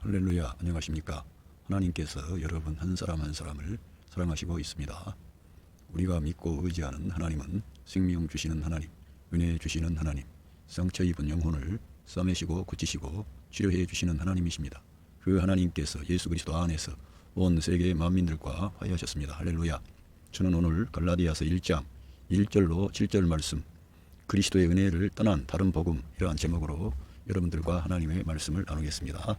할렐루야, 안녕하십니까. 하나님께서 여러분 한 사람 한 사람을 사랑하시고 있습니다. 우리가 믿고 의지하는 하나님은 생명 주시는 하나님, 은혜 주시는 하나님, 상처 입은 영혼을 싸매시고 고치시고 치료해 주시는 하나님이십니다. 그 하나님께서 예수 그리스도 안에서 온 세계 만민들과 화해하셨습니다. 할렐루야. 저는 오늘 갈라디아서 1장 1절로 7절 말씀, 그리스도의 은혜를 떠난 다른 복음, 이러한 제목으로 여러분들과 하나님의 말씀을 나누겠습니다.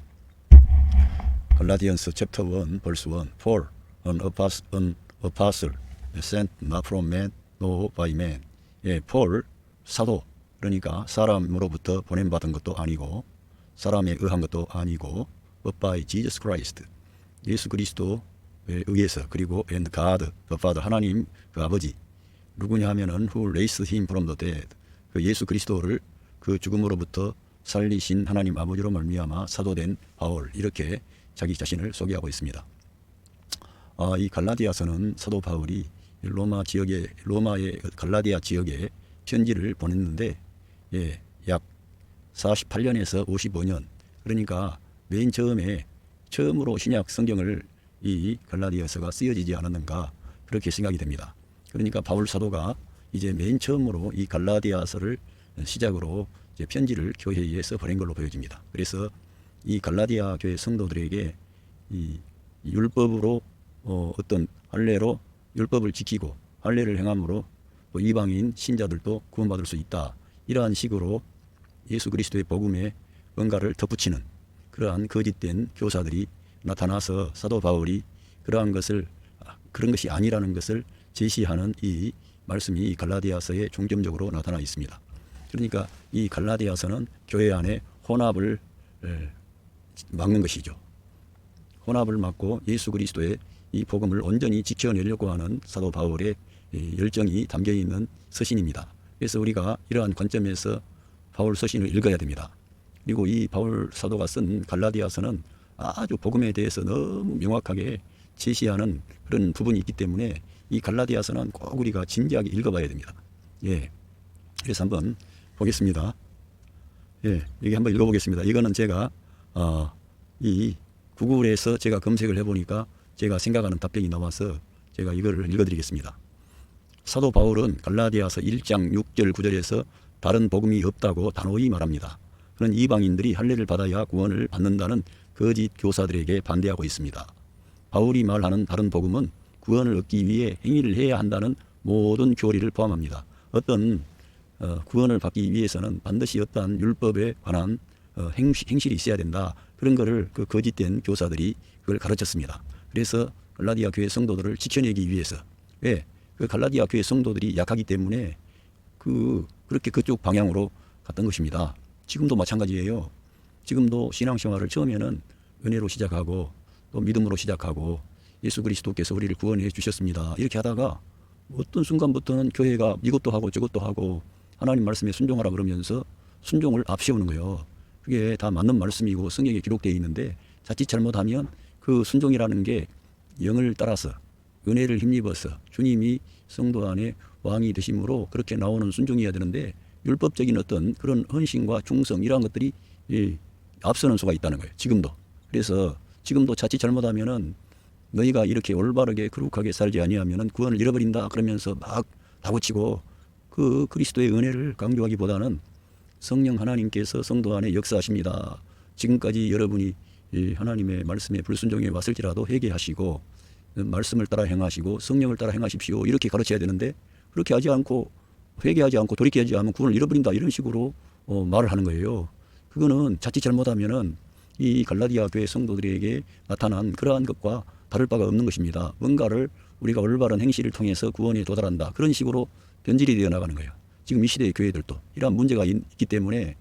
갈라디안스 챕터 1 verse 1 For an apostle sent not from man no by man. 예, 폴 사도, 그러니까 사람으로부터 보냄받은 것도 아니고 사람에 의한 것도 아니고 but by Jesus Christ, 예수 그리스도에 의해서, 그리고 and God the Father, 하나님 그 아버지, 누구냐 하면은 who raised him from the dead, 그 예수 그리스도를 그 죽음으로부터 살리신 하나님 아버지로 말미암아 사도된 바울, 이렇게 자기 자신을 소개하고 있습니다. 이 갈라디아서는 사도 바울이 로마의 갈라디아 지역에 편지를 보냈는데, 예, 약 48년에서 55년, 그러니까 맨 처음으로 신약 성경을 이 갈라디아서가 쓰여지지 않았는가, 그렇게 생각이 됩니다. 그러니까 바울 사도가 이제 맨 처음으로 이 갈라디아서를 시작으로 이제 편지를 교회에 서 보낸 걸로 보여집니다. 그래서 이 갈라디아 교회 성도들에게 이 율법으로 어떤 할례로 율법을 지키고 할례를 행함으로 또 이방인 신자들도 구원받을 수 있다, 이러한 식으로 예수 그리스도의 복음에 뭔가를 덧붙이는 그러한 거짓된 교사들이 나타나서 사도 바울이 그런 것이 아니라는 것을 제시하는 이 말씀이 갈라디아서에 중점적으로 나타나 있습니다. 그러니까 이 갈라디아서는 교회 안에 혼합을 막는 것이죠. 혼합을 막고 예수 그리스도의 이 복음을 온전히 지켜내려고 하는 사도 바울의 열정이 담겨 있는 서신입니다. 그래서 우리가 이러한 관점에서 바울 서신을 읽어야 됩니다. 그리고 이 바울 사도가 쓴 갈라디아서는 아주 복음에 대해서 너무 명확하게 제시하는 그런 부분이 있기 때문에 이 갈라디아서는 꼭 우리가 진지하게 읽어봐야 됩니다. 예, 그래서 한번 보겠습니다. 예, 여기 한번 읽어보겠습니다. 이거는 제가 이 구글에서 제가 검색을 해보니까 제가 생각하는 답변이 나와서 제가 이거를 읽어드리겠습니다. 사도 바울은 갈라디아서 1장 6절 9절에서 다른 복음이 없다고 단호히 말합니다. 그런 이방인들이 할례를 받아야 구원을 받는다는 거짓 교사들에게 반대하고 있습니다. 바울이 말하는 다른 복음은 구원을 얻기 위해 행위를 해야 한다는 모든 교리를 포함합니다. 어떤 구원을 받기 위해서는 반드시 어떠한 율법에 관한 행실이 있어야 된다, 그런 거를 그 거짓된 교사들이 그걸 가르쳤습니다. 그래서 갈라디아 교회 성도들을 지켜내기 위해서, 왜? 그 갈라디아 교회 성도들이 약하기 때문에 그렇게 그쪽 방향으로 갔던 것입니다. 지금도 마찬가지예요. 지금도 신앙생활을 처음에는 은혜로 시작하고 또 믿음으로 시작하고 예수 그리스도께서 우리를 구원해 주셨습니다, 이렇게 하다가 어떤 순간부터는 교회가 이것도 하고 저것도 하고 하나님 말씀에 순종하라 그러면서 순종을 앞세우는 거예요. 그게 다 맞는 말씀이고 성경에 기록되어 있는데 자칫 잘못하면 그 순종이라는 게 영을 따라서 은혜를 힘입어서 주님이 성도 안에 왕이 되심으로 그렇게 나오는 순종이어야 되는데 율법적인 어떤 그런 헌신과 충성, 이러한 것들이 앞서는 수가 있다는 거예요. 지금도. 그래서 지금도 자칫 잘못하면은 너희가 이렇게 올바르게 거룩하게 살지 아니하면은 구원을 잃어버린다 그러면서 막 다고치고, 그 그리스도의 은혜를 강조하기보다는 성령 하나님께서 성도 안에 역사하십니다. 지금까지 여러분이 하나님의 말씀에 불순종해 왔을지라도 회개하시고 말씀을 따라 행하시고 성령을 따라 행하십시오, 이렇게 가르쳐야 되는데 그렇게 하지 않고 회개하지 않고 돌이키지 않으면 구원을 잃어버린다, 이런 식으로 말을 하는 거예요. 그거는 자칫 잘못하면은 이 갈라디아 교회 성도들에게 나타난 그러한 것과 다를 바가 없는 것입니다. 뭔가를 우리가 올바른 행실을 통해서 구원에 도달한다, 그런 식으로 변질이 되어 나가는 거예요. 지금 이 시대의 교회들도 이러한 문제가 있기 때문에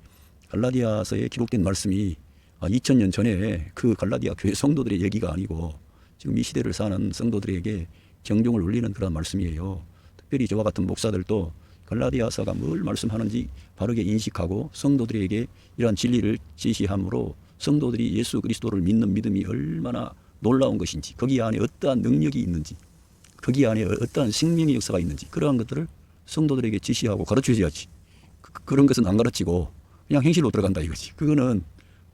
갈라디아서에 기록된 말씀이 2000년 전에 그 갈라디아 교회 성도들의 얘기가 아니고 지금 이 시대를 사는 성도들에게 경종을 울리는 그런 말씀이에요. 특별히 저와 같은 목사들도 갈라디아서가 뭘 말씀하는지 바르게 인식하고 성도들에게 이러한 진리를 제시함으로 성도들이 예수 그리스도를 믿는 믿음이 얼마나 놀라운 것인지, 거기 안에 어떠한 능력이 있는지, 거기 안에 어떠한 생명의 역사가 있는지, 그러한 것들을 성도들에게 지시하고 가르쳐줘야지. 그런 것은 안 가르치고 그냥 행실로 들어간다 이거지. 그거는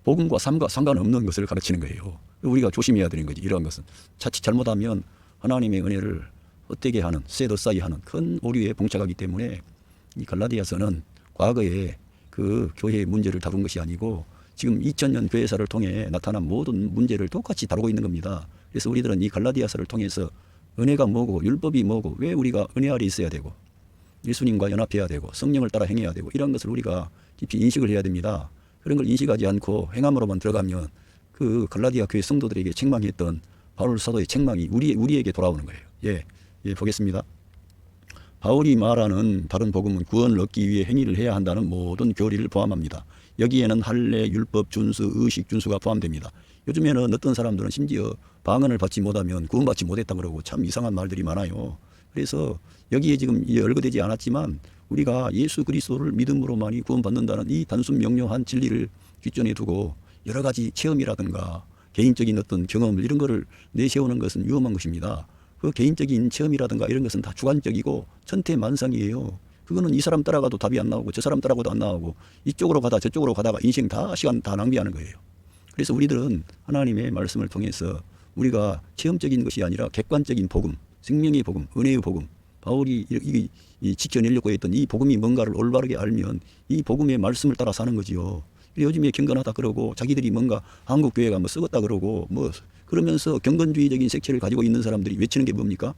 복음과 삶과 상관없는 것을 가르치는 거예요. 우리가 조심해야 되는 거지. 이러한 것은 자칫 잘못하면 하나님의 은혜를 헛되게 하는, 쇠더싸이 하는 큰 오류에 봉착하기 때문에 이 갈라디아서는 과거에 그 교회의 문제를 다룬 것이 아니고 지금 2000년 교회사를 통해 나타난 모든 문제를 똑같이 다루고 있는 겁니다. 그래서 우리들은 이 갈라디아서를 통해서 은혜가 뭐고 율법이 뭐고 왜 우리가 은혜 아래 있어야 되고 예수님과 연합해야 되고 성령을 따라 행해야 되고 이런 것을 우리가 깊이 인식을 해야 됩니다. 그런 걸 인식하지 않고 행함으로만 들어가면 그 갈라디아 교회 성도들에게 책망했던 바울 사도의 책망이 우리에게 돌아오는 거예요. 예, 보겠습니다. 바울이 말하는 다른 복음은 구원을 얻기 위해 행위를 해야 한다는 모든 교리를 포함합니다. 여기에는 할례, 율법 준수, 의식 준수가 포함됩니다. 요즘에는 어떤 사람들은 심지어 방언을 받지 못하면 구원받지 못했다 그러고 참 이상한 말들이 많아요. 그래서 여기에 지금 열거되지 않았지만 우리가 예수 그리스도를 믿음으로만이 구원받는다는 이 단순 명료한 진리를 뒷전에 두고 여러 가지 체험이라든가 개인적인 어떤 경험 이런 거를 내세우는 것은 위험한 것입니다. 그 개인적인 체험이라든가 이런 것은 다 주관적이고 천태만상이에요. 그거는 이 사람 따라가도 답이 안 나오고 저 사람 따라가도 안 나오고 이쪽으로 가다 저쪽으로 가다가 인생 다 시간 다 낭비하는 거예요. 그래서 우리들은 하나님의 말씀을 통해서 우리가 체험적인 것이 아니라 객관적인 복음, 생명의 복음, 은혜의 복음, 바울이 지켜내려고 했던 이 복음이 뭔가를 올바르게 알면 이 복음의 말씀을 따라 사는 거지요. 요즘에 경건하다 그러고 자기들이 뭔가 한국 교회가 뭐 썩었다 그러고 뭐 그러면서 경건주의적인 색채를 가지고 있는 사람들이 외치는 게 뭡니까?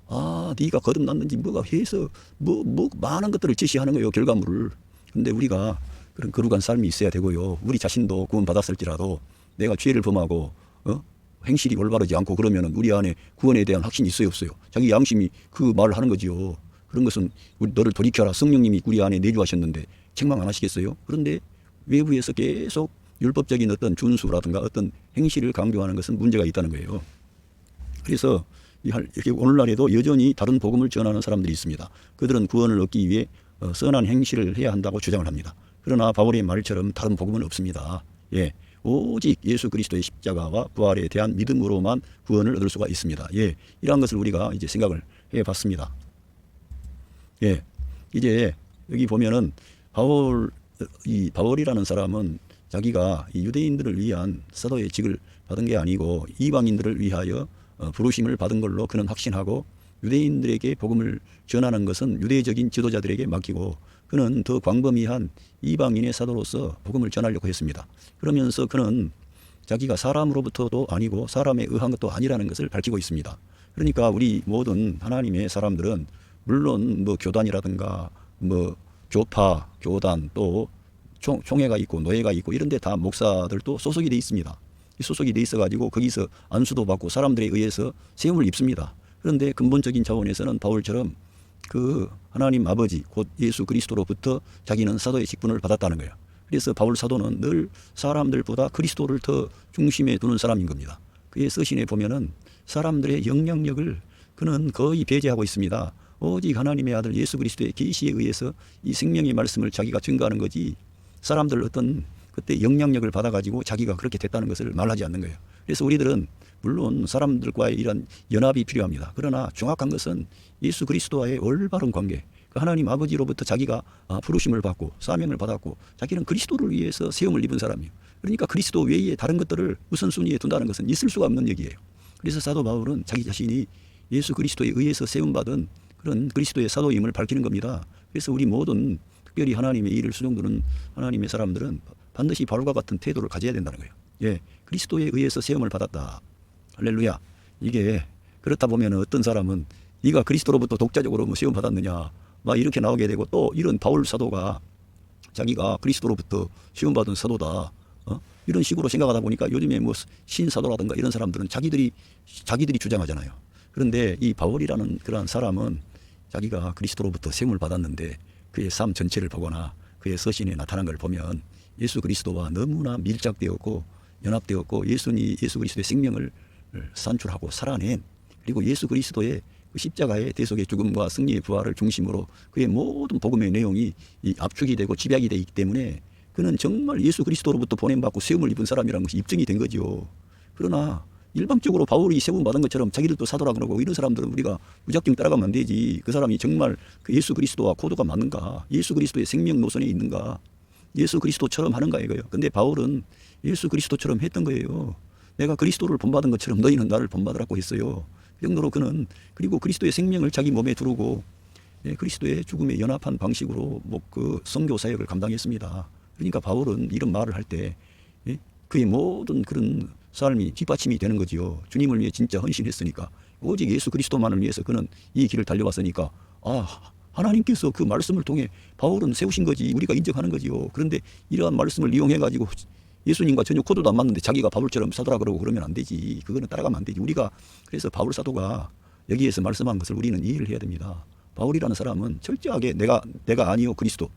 아, 네가 거듭났는지 뭐가 해서 뭐 많은 것들을 제시하는 거예요, 결과물을. 근데 우리가 그런 거룩한 삶이 있어야 되고요. 우리 자신도 구원받았을지라도 내가 죄를 범하고 행실이 올바르지 않고 그러면은 우리 안에 구원에 대한 확신이 있어요, 없어요? 자기 양심이 그 말을 하는 거지요. 그런 것은 너를 돌이켜라. 성령님이 우리 안에 내주하셨는데 책망 안 하시겠어요? 그런데 외부에서 계속 율법적인 어떤 준수라든가 어떤 행실을 강조하는 것은 문제가 있다는 거예요. 그래서 이렇게 오늘날에도 여전히 다른 복음을 전하는 사람들이 있습니다. 그들은 구원을 얻기 위해 선한 행실을 해야 한다고 주장을 합니다. 그러나 바울의 말처럼 다른 복음은 없습니다. 예, 오직 예수 그리스도의 십자가와 부활에 대한 믿음으로만 구원을 얻을 수가 있습니다. 예, 이러한 것을 우리가 이제 생각을 해봤습니다. 예, 이제 여기 보면은 바울이라는 사람은 자기가 이 유대인들을 위한 사도의 직을 받은 게 아니고 이방인들을 위하여 부르심을 받은 걸로 그는 확신하고 유대인들에게 복음을 전하는 것은 유대적인 지도자들에게 맡기고 그는 더 광범위한 이방인의 사도로서 복음을 전하려고 했습니다. 그러면서 그는 자기가 사람으로부터도 아니고 사람에 의한 것도 아니라는 것을 밝히고 있습니다. 그러니까 우리 모든 하나님의 사람들은 물론 뭐 교단이라든가 뭐 교파, 교단 또 총회가 있고 노예가 있고 이런 데 다 목사들도 소속이 돼 있습니다. 소속이 돼 있어가지고 거기서 안수도 받고 사람들에 의해서 세움을 입습니다. 그런데 근본적인 차원에서는 바울처럼 그 하나님 아버지 곧 예수 그리스도로부터 자기는 사도의 직분을 받았다는 거예요. 그래서 바울 사도는 늘 사람들보다 그리스도를 더 중심에 두는 사람인 겁니다. 그의 서신에 보면은 사람들의 영향력을 그는 거의 배제하고 있습니다. 오직 하나님의 아들 예수 그리스도의 계시에 의해서 이 생명의 말씀을 자기가 증거하는 거지 사람들 어떤 그때 영향력을 받아가지고 자기가 그렇게 됐다는 것을 말하지 않는 거예요. 그래서 우리들은 물론 사람들과의 이런 연합이 필요합니다. 그러나 정확한 것은 예수 그리스도와의 올바른 관계, 그 하나님 아버지로부터 자기가 부르심을 받고 사명을 받았고 자기는 그리스도를 위해서 세움을 입은 사람이에요. 그러니까 그리스도 외에 다른 것들을 우선순위에 둔다는 것은 있을 수가 없는 얘기예요. 그래서 사도 바울은 자기 자신이 예수 그리스도에 의해서 세움받은 그런 그리스도의 사도임을 밝히는 겁니다. 그래서 우리 모든 특별히 하나님의 일을 수종두는 하나님의 사람들은 반드시 바울과 같은 태도를 가져야 된다는 거예요. 예, 그리스도에 의해서 세움을 받았다. 할렐루야. 이게 그렇다 보면 어떤 사람은 네가 그리스도로부터 독자적으로 뭐 세움 받았느냐 막 이렇게 나오게 되고 또 이런 바울 사도가 자기가 그리스도로부터 세움 받은 사도다. 이런 식으로 생각하다 보니까 요즘에 뭐 신사도라든가 이런 사람들은 자기들이 주장하잖아요. 그런데 이 바울이라는 그러한 사람은 자기가 그리스도로부터 세움을 받았는데 그의 삶 전체를 보거나 그의 서신에 나타난 걸 보면 예수 그리스도와 너무나 밀착되었고 연합되었고 예수 그리스도의 생명을 산출하고 살아낸 그리고 예수 그리스도의 그 십자가의 대속의 죽음과 승리의 부활을 중심으로 그의 모든 복음의 내용이 압축이 되고 집약이 되기 때문에 그는 정말 예수 그리스도로부터 보냄받고 세움을 입은 사람이라는 것이 입증이 된 거죠. 그러나 일방적으로 바울이 세움 받은 것처럼 자기들도 사도라 그러고 이런 사람들은 우리가 무작정 따라가면 안 되지. 그 사람이 정말 그 예수 그리스도와 코드가 맞는가? 예수 그리스도의 생명 노선에 있는가? 예수 그리스도처럼 하는 거예요. 근데 바울은 예수 그리스도처럼 했던 거예요. 내가 그리스도를 본받은 것처럼 너희는 나를 본받으라고 했어요. 그 정도로 그는 그리고 그리스도의 생명을 자기 몸에 두르고 그리스도의 죽음에 연합한 방식으로 그 선교 사역을 감당했습니다. 그러니까 바울은 이런 말을 할 때 그의 모든 그런 삶이 뒷받침이 되는 거지요. 주님을 위해 진짜 헌신했으니까 오직 예수 그리스도만을 위해서 그는 이 길을 달려왔으니까 하나님께서 그 말씀을 통해 바울은 세우신 거지 우리가 인정하는 거지요. 그런데 이러한 말씀을 이용해 가지고 예수님과 전혀 코드도 안 맞는데 자기가 바울처럼 사도라 그러고 그러면 안 되지. 그거는 따라가면 안 되지. 우리가 그래서 바울 사도가 여기에서 말씀한 것을 우리는 이해를 해야 됩니다. 바울이라는 사람은 철저하게 내가 아니요 그리스도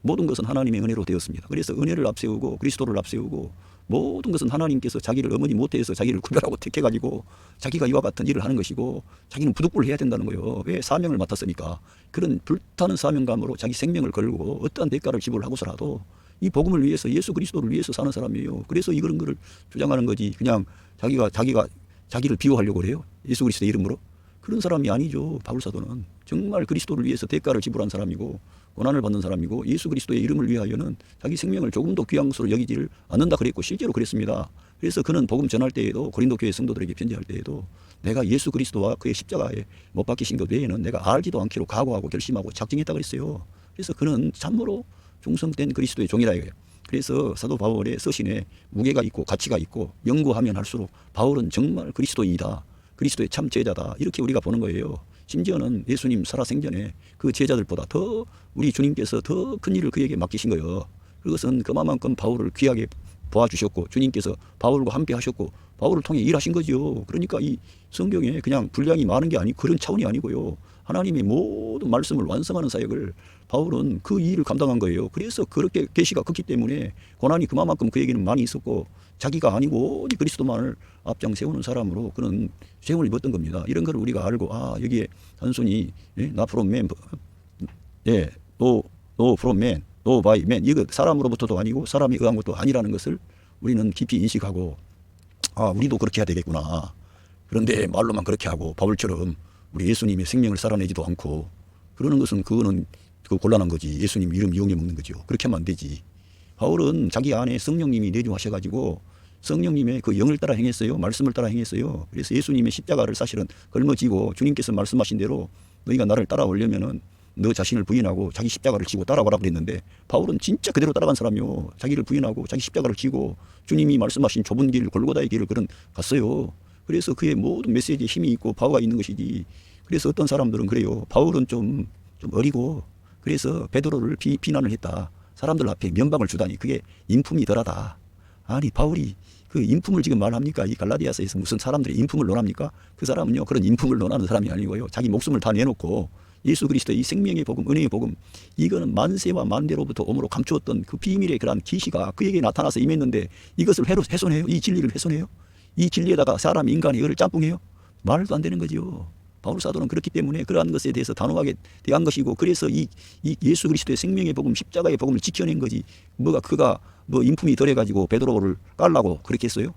모든 것은 하나님의 은혜로 되었습니다. 그래서 은혜를 앞세우고 그리스도를 앞세우고 모든 것은 하나님께서 자기를 어머니 모태에서 자기를 구별하고 택해가지고 자기가 이와 같은 일을 하는 것이고 자기는 부득불을 해야 된다는 거예요. 왜? 사명을 맡았으니까. 그런 불타는 사명감으로 자기 생명을 걸고 어떠한 대가를 지불을 하고서라도 이 복음을 위해서 예수 그리스도를 위해서 사는 사람이에요. 그래서 이런 거를 주장하는 거지. 그냥 자기를 비호하려고 그래요. 예수 그리스도의 이름으로. 그런 사람이 아니죠. 바울 사도는 정말 그리스도를 위해서 대가를 지불한 사람이고 고난을 받는 사람이고 예수 그리스도의 이름을 위하여는 자기 생명을 조금도 귀한 것으로 여기지를 않는다 그랬고 실제로 그랬습니다. 그래서 그는 복음 전할 때에도 고린도 교회 성도들에게 편지할 때에도 내가 예수 그리스도와 그의 십자가에 못 박히신 것 외에는 내가 알지도 않기로 각오하고 결심하고 작정했다 그랬어요. 그래서 그는 참으로 충성된 그리스도의 종이라 이거예요. 그래서 사도 바울의 서신에 무게가 있고 가치가 있고 연구하면 할수록 바울은 정말 그리스도인이다. 그리스도의 참 제자다. 이렇게 우리가 보는 거예요. 심지어는 예수님 살아생전에 그 제자들보다 더 우리 주님께서 더 큰 일을 그에게 맡기신 거예요. 그것은 그만큼 바울을 귀하게 보아주셨고 주님께서 바울과 함께 하셨고 바울을 통해 일하신 거죠. 그러니까 이 성경에 그냥 분량이 많은 게 아니고 그런 차원이 아니고요. 하나님의 모든 말씀을 완성하는 사역을 바울은 그 일을 감당한 거예요. 그래서 그렇게 계시가 컸기 때문에 고난이 그만큼 그에게는 많이 있었고 자기가 아니고 오직 그리스도만을 앞장 세우는 사람으로 그는 죄을 입었던 겁니다. 이런 걸 우리가 알고 여기에 단순히 not from man, no from man, no by man 이거 사람으로부터도 아니고 사람이 의한 것도 아니라는 것을 우리는 깊이 인식하고 우리도 그렇게 해야 되겠구나. 그런데 말로만 그렇게 하고 바울처럼 우리 예수님의 생명을 살아내지도 않고 그러는 것은 그거는 곤란한 거지. 예수님 이름 이용해 먹는 거죠. 그렇게 하면 안 되지. 바울은 자기 안에 성령님이 내주하셔가지고 성령님의 그 영을 따라 행했어요. 말씀을 따라 행했어요. 그래서 예수님의 십자가를 사실은 걸머지고 주님께서 말씀하신 대로 너희가 나를 따라오려면은 너 자신을 부인하고 자기 십자가를 지고 따라와라 그랬는데 바울은 진짜 그대로 따라간 사람이요. 자기를 부인하고 자기 십자가를 지고 주님이 말씀하신 좁은 길 골고다의 길을 갔어요. 그래서 그의 모든 메시지에 힘이 있고 파워가 있는 것이지. 그래서 어떤 사람들은 그래요. 바울은 좀 어리고 그래서 베드로를 비난을 했다. 사람들 앞에 면박을 주다니 그게 인품이 덜하다. 아니 바울이 그 인품을 지금 말합니까? 이 갈라디아서에서 무슨 사람들이 인품을 논합니까? 그 사람은요 그런 인품을 논하는 사람이 아니고요. 자기 목숨을 다 내놓고 예수 그리스도의 이 생명의 복음, 은혜의 복음 이거는 만세와 만대로부터 오므로 감추었던 그 비밀의 그러한 계시가 그에게 나타나서 임했는데 이것을 훼손해요? 이 진리를 훼손해요? 이 진리에다가 사람 인간이 이걸 짬뽕해요? 말도 안 되는 거지요. 바울 사도는 그렇기 때문에 그러한 것에 대해서 단호하게 대한 것이고 그래서 이 예수 그리스도의 생명의 복음 십자가의 복음을 지켜낸 거지. 그가 인품이 덜해가지고 베드로를 깔라고 그렇게 했어요?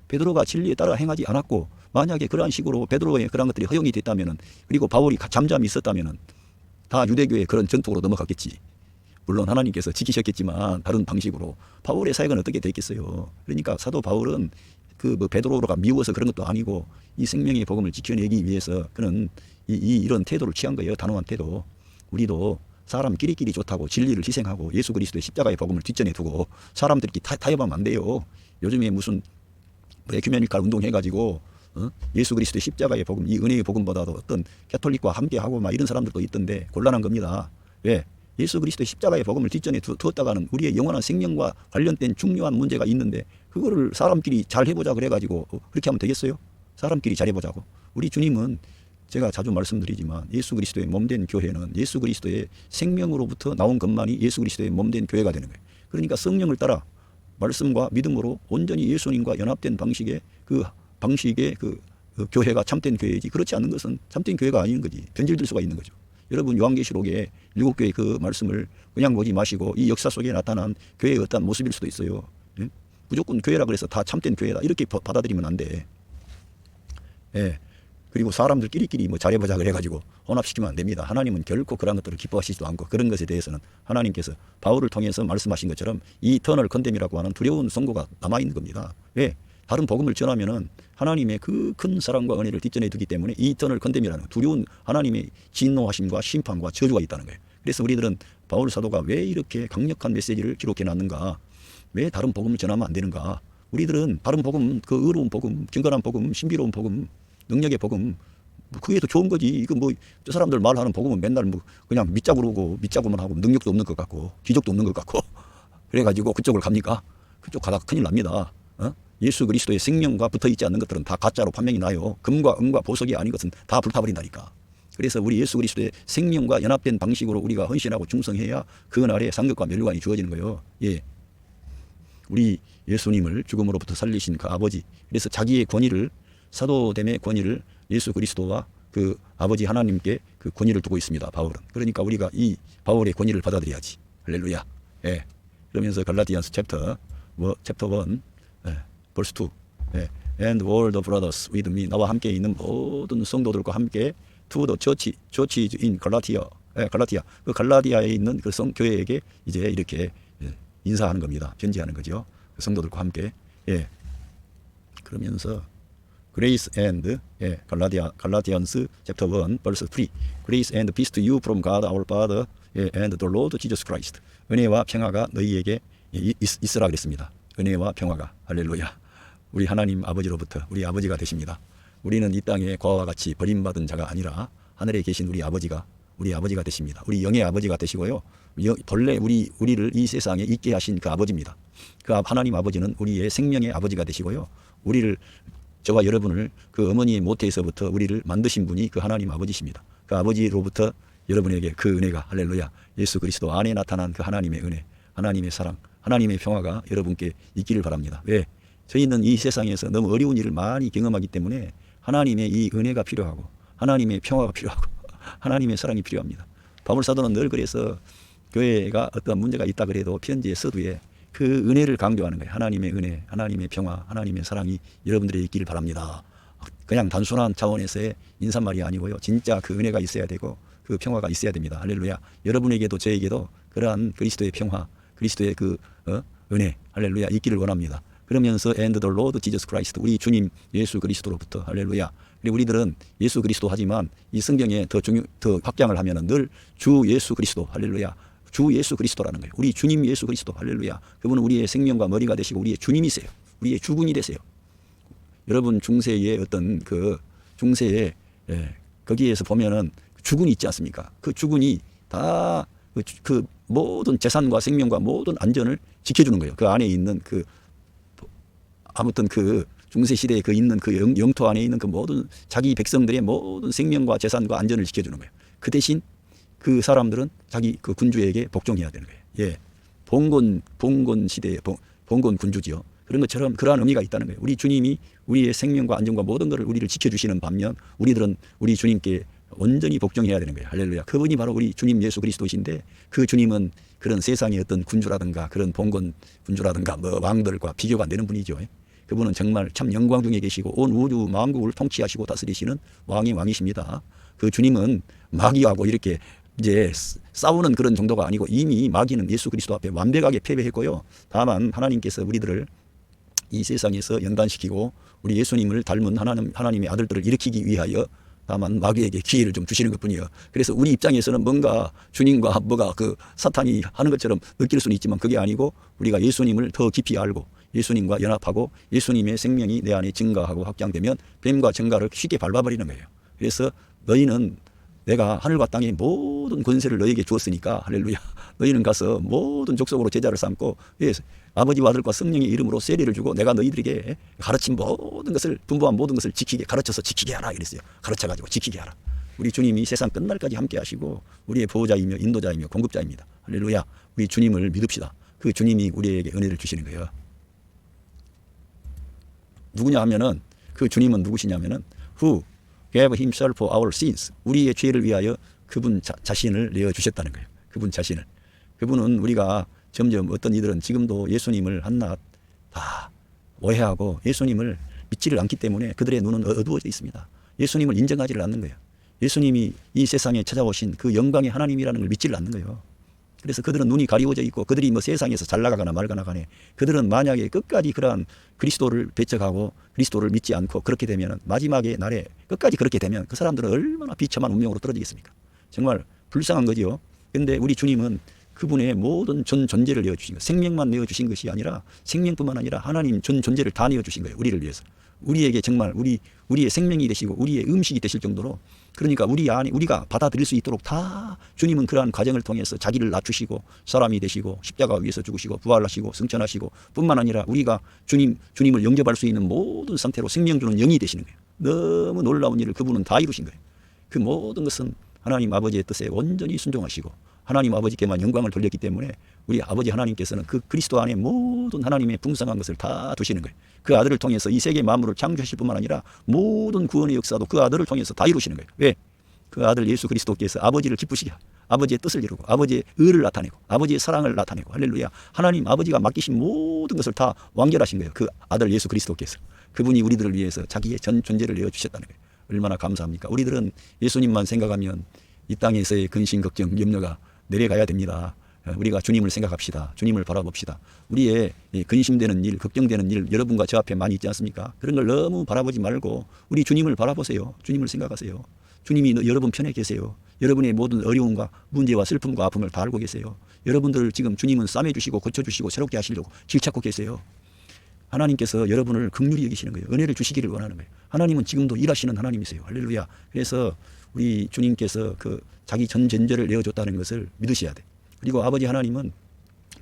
베드로가 진리에 따라 행하지 않았고 만약에 그러한 식으로 베드로의 그러한 것들이 허용이 됐다면은 그리고 바울이 잠잠히 있었다면은 다 유대교의 그런 전통으로 넘어갔겠지. 물론 하나님께서 지키셨겠지만 다른 방식으로 바울의 사역은 어떻게 됐겠어요. 그러니까 사도 바울은 베드로가 미워서 그런 것도 아니고 이 생명의 복음을 지켜내기 위해서 그는 이런 태도를 취한 거예요. 단호한 태도. 우리도 사람끼리끼리 좋다고 진리를 희생하고 예수 그리스도의 십자가의 복음을 뒷전에 두고 사람들끼리 타협하면 안 돼요. 요즘에 무슨 에큐메니칼 운동해가지고 예수 그리스도의 십자가의 복음, 이 은혜의 복음보다도 어떤 캐톨릭과 함께하고 막 이런 사람들도 있던데 곤란한 겁니다. 왜? 예수 그리스도의 십자가의 복음을 뒷전에 두었다가는 우리의 영원한 생명과 관련된 중요한 문제가 있는데 그거를 사람끼리 잘 해보자 그래가지고 그렇게 하면 되겠어요? 사람끼리 잘 해보자고. 우리 주님은 제가 자주 말씀드리지만 예수 그리스도의 몸된 교회는 예수 그리스도의 생명으로부터 나온 것만이 예수 그리스도의 몸된 교회가 되는 거예요. 그러니까 성령을 따라 말씀과 믿음으로 온전히 예수님과 연합된 방식의 그 교회가 참된 교회이지 그렇지 않은 것은 참된 교회가 아닌 거지. 변질될 수가 있는 거죠. 여러분 요한계시록에 7교회 그 말씀을 그냥 보지 마시고 이 역사 속에 나타난 교회의 어떤 모습일 수도 있어요. 예? 무조건 교회라 그래서 다 참된 교회다 이렇게 받아들이면 안 돼. 예. 그리고 사람들끼리끼리 뭐 잘해보자 그래가지고 혼합시키면 안 됩니다. 하나님은 결코 그런 것들을 기뻐하시지도 않고 그런 것에 대해서는 하나님께서 바울을 통해서 말씀하신 것처럼 이 터널 컨뎀이라고 하는 두려운 선고가 남아있는 겁니다. 왜? 다른 복음을 전하면은 하나님의 그 큰 사랑과 은혜를 뒷전에 두기 때문에 이 터널 컨뎀이라는 두려운 하나님의 진노하심과 심판과 저주가 있다는 거예요. 그래서 우리들은 바울 사도가 왜 이렇게 강력한 메시지를 기록해 놨는가? 왜 다른 복음을 전하면 안 되는가? 우리들은 다른 복음, 그 의로운 복음, 경건한 복음, 신비로운 복음, 능력의 복음, 뭐 그게 더 좋은 거지. 이거 뭐 저 사람들 말하는 복음은 맨날 뭐 그냥 밑작으로고 밑작으로만 하고 능력도 없는 것 같고 기적도 없는 것 같고 그래가지고 그쪽을 갑니까? 그쪽 가다가 큰일 납니다. 예수 그리스도의 생명과 붙어 있지 않는 것들은 다 가짜로 판명이 나요. 금과 은과 보석이 아닌 것은 다 불타버린다니까. 그래서 우리 예수 그리스도의 생명과 연합된 방식으로 우리가 헌신하고 충성해야 그 날에 상급과 멸관이 주어지는 거예요. 예. 우리 예수님을 죽음으로부터 살리신 그 아버지, 그래서 자기의 권위를, 사도됨의 권위를 예수 그리스도와 그 아버지 하나님께 그 권위를 두고 있습니다. 바울은. 그러니까 우리가 이 바울의 권위를 받아들여야지. 할렐루야. 예. 그러면서 갈라디안스 챕터 1 verse 2 and all the brothers with me, 나와 함께 있는 모든 성도들과 함께 to the church in 갈라티아, 그 갈라디아에 있는 그 성교회에게 이제 이렇게 인사하는 겁니다. 편지하는 거죠. 그 성도들과 함께. 예. 그러면서 Grace and 갈라디안스 챕터 1 verse 3 Grace and peace to you from God our Father and the Lord Jesus Christ. 은혜와 평화가 너희에게 있으라 그랬습니다. 은혜와 평화가. 할렐루야. 우리 하나님 아버지로부터 우리 아버지가 되십니다. 우리는 이 땅에 과와 같이 버림받은 자가 아니라 하늘에 계신 우리 아버지가 되십니다. 우리 영의 아버지가 되시고요. 본래 우리를 이 세상에 있게 하신 그 아버지입니다. 그 하나님 아버지는 우리의 생명의 아버지가 되시고요. 우리를, 저와 여러분을 그 어머니의 모태에서부터 우리를 만드신 분이 그 하나님 아버지십니다. 그 아버지로부터 여러분에게 그 은혜가, 할렐루야, 예수 그리스도 안에 나타난 그 하나님의 은혜, 하나님의 사랑, 하나님의 평화가 여러분께 있기를 바랍니다. 왜? 저희는 이 세상에서 너무 어려운 일을 많이 경험하기 때문에 하나님의 이 은혜가 필요하고 하나님의 평화가 필요하고 하나님의 사랑이 필요합니다. 바울 사도는 늘 그래서 교회가 어떤 문제가 있다 그래도 편지의 서두에 그 은혜를 강조하는 거예요. 하나님의 은혜, 하나님의 평화, 하나님의 사랑이 여러분들에게 있기를 바랍니다. 그냥 단순한 차원에서의 인사말이 아니고요. 진짜 그 은혜가 있어야 되고 그 평화가 있어야 됩니다. 할렐루야. 여러분에게도 저에게도 그러한 그리스도의 평화, 그리스도의 그 은혜, 할렐루야, 있기를 원합니다. 그러면서 and the Lord Jesus Christ, 우리 주님 예수 그리스도로부터, 할렐루야. 그리고 우리들은 예수 그리스도 하지만 이 성경에 더 확장을 하면은 늘 주 예수 그리스도, 할렐루야, 주 예수 그리스도라는 거예요. 우리 주님 예수 그리스도, 할렐루야. 그분은 우리의 생명과 머리가 되시고 우리의 주님이세요. 우리의 주군이 되세요. 여러분 중세의 어떤 그 중세의 거기에서 보면은 주군이 있지 않습니까? 그 주군이 다 그 모든 재산과 생명과 모든 안전을 지켜주는 거예요. 그 안에 있는 그 아무튼 그 중세 시대에 그 있는 그 영토 안에 있는 그 모든 자기 백성들의 모든 생명과 재산과 안전을 지켜주는 거예요. 그 대신 그 사람들은 자기 그 군주에게 복종해야 되는 거예요. 예, 봉건 시대의 봉건 군주지요. 그런 것처럼 그러한 의미가 있다는 거예요. 우리 주님이 우리의 생명과 안전과 모든 것을 우리를 지켜주시는 반면 우리들은 우리 주님께 온전히 복종해야 되는 거예요. 할렐루야. 그분이 바로 우리 주님 예수 그리스도이신데 그 주님은 그런 세상의 어떤 군주라든가 그런 봉건 군주라든가 뭐 왕들과 비교가 안 되는 분이죠. 그분은 정말 참 영광 중에 계시고 온 우주 만국을 통치하시고 다스리시는 왕의 왕이십니다. 그 주님은 마귀하고 이렇게 이제 싸우는 그런 정도가 아니고 이미 마귀는 예수 그리스도 앞에 완벽하게 패배했고요. 다만 하나님께서 우리들을 이 세상에서 연단시키고 우리 예수님을 닮은 하나님의 아들들을 일으키기 위하여 다만 마귀에게 기회를 좀 주시는 것뿐이에요. 그래서 우리 입장에서는 뭔가 주님과 뭐가 그 사탄이 하는 것처럼 느낄 수는 있지만 그게 아니고 우리가 예수님을 더 깊이 알고 예수님과 연합하고 예수님의 생명이 내 안에 증가하고 확장되면 뱀과 정갈을 쉽게 밟아버리는 거예요. 그래서 너희는 내가 하늘과 땅의 모든 권세를 너희에게 주었으니까, 할렐루야, 너희는 가서 모든 족속으로 제자를 삼고 아버지와 아들과 성령의 이름으로 세례를 주고 내가 너희들에게 가르친 모든 것을, 분부한 모든 것을 가르쳐서 지키게 하라 이랬어요. 가르쳐가지고 지키게 하라. 우리 주님이 세상 끝날까지 함께 하시고 우리의 보호자이며 인도자이며 공급자입니다. 할렐루야. 우리 주님을 믿읍시다. 그 주님이 우리에게 은혜를 주시는 거예요. 누구냐 하면은 그 주님은 누구시냐면은 who gave himself for our sins, 우리의 죄를 위하여 그분 자신을 내어주셨다는 거예요. 그분 자신을. 그분은 우리가 점점 어떤 이들은 지금도 예수님을 한낱 다 오해하고 예수님을 믿지를 않기 때문에 그들의 눈은 어두워져 있습니다. 예수님을 인정하지를 않는 거예요. 예수님이 이 세상에 찾아오신 그 영광의 하나님이라는 걸 믿지를 않는 거예요. 그래서 그들은 눈이 가리워져 있고 그들이 뭐 세상에서 잘 나가거나 말거나 간에 그들은 만약에 끝까지 그러한 그리스도를 배척하고 그리스도를 믿지 않고 그렇게 되면 마지막에 날에 끝까지 그렇게 되면 그 사람들은 얼마나 비참한 운명으로 떨어지겠습니까? 정말 불쌍한 거지요. 그런데 우리 주님은 그분의 모든 전 존재를 내어주신 거예요. 생명만 내어주신 것이 아니라 생명뿐만 아니라 하나님 전 존재를 다 내어주신 거예요. 우리를 위해서. 우리에게 정말 우리의 생명이 되시고 우리의 음식이 되실 정도로, 그러니까 우리 안에 우리가 받아들일 수 있도록 다 주님은 그러한 과정을 통해서 자기를 낮추시고 사람이 되시고 십자가 위에서 죽으시고 부활하시고 승천하시고 뿐만 아니라 우리가 주님을 영접할 수 있는 모든 상태로 생명 주는 영이 되시는 거예요. 너무 놀라운 일을 그분은 다 이루신 거예요. 그 모든 것은 하나님 아버지의 뜻에 온전히 순종하시고 하나님 아버지께만 영광을 돌렸기 때문에 우리 아버지 하나님께서는 그 그리스도 안에 모든 하나님의 풍성한 것을 다 두시는 거예요. 그 아들을 통해서 이 세계 만물을 창조하실 뿐만 아니라 모든 구원의 역사도 그 아들을 통해서 다 이루시는 거예요. 왜? 그 아들 예수 그리스도께서 아버지를 기쁘시게 하고 아버지의 뜻을 이루고 아버지의 의를 나타내고 아버지의 사랑을 나타내고 할렐루야, 하나님 아버지가 맡기신 모든 것을 다 완결하신 거예요. 그 아들 예수 그리스도께서. 그분이 우리들을 위해서 자기의 전 존재를 내어주셨다는 거예요. 얼마나 감사합니까? 우리들은 예수님만 생각하면 이 땅에서의 근심, 걱정, 염려가 내려가야 됩니다. 우리가 주님을 생각합시다. 주님을 바라봅시다. 우리의 근심되는 일, 걱정되는 일 여러분과 저 앞에 많이 있지 않습니까? 그런 걸 너무 바라보지 말고 우리 주님을 바라보세요. 주님을 생각하세요. 주님이 여러분 편에 계세요. 여러분의 모든 어려움과 문제와 슬픔과 아픔을 다 알고 계세요. 여러분들을 지금 주님은 싸매주시고 고쳐주시고 새롭게 하시려고 길찾고 계세요. 하나님께서 여러분을 긍휼히 여기시는 거예요. 은혜를 주시기를 원하는 거예요. 하나님은 지금도 일하시는 하나님이세요. 할렐루야. 그래서 우리 주님께서 그 자기 전 존재를 내어줬다는 것을 믿으셔야 돼. 그리고 아버지 하나님은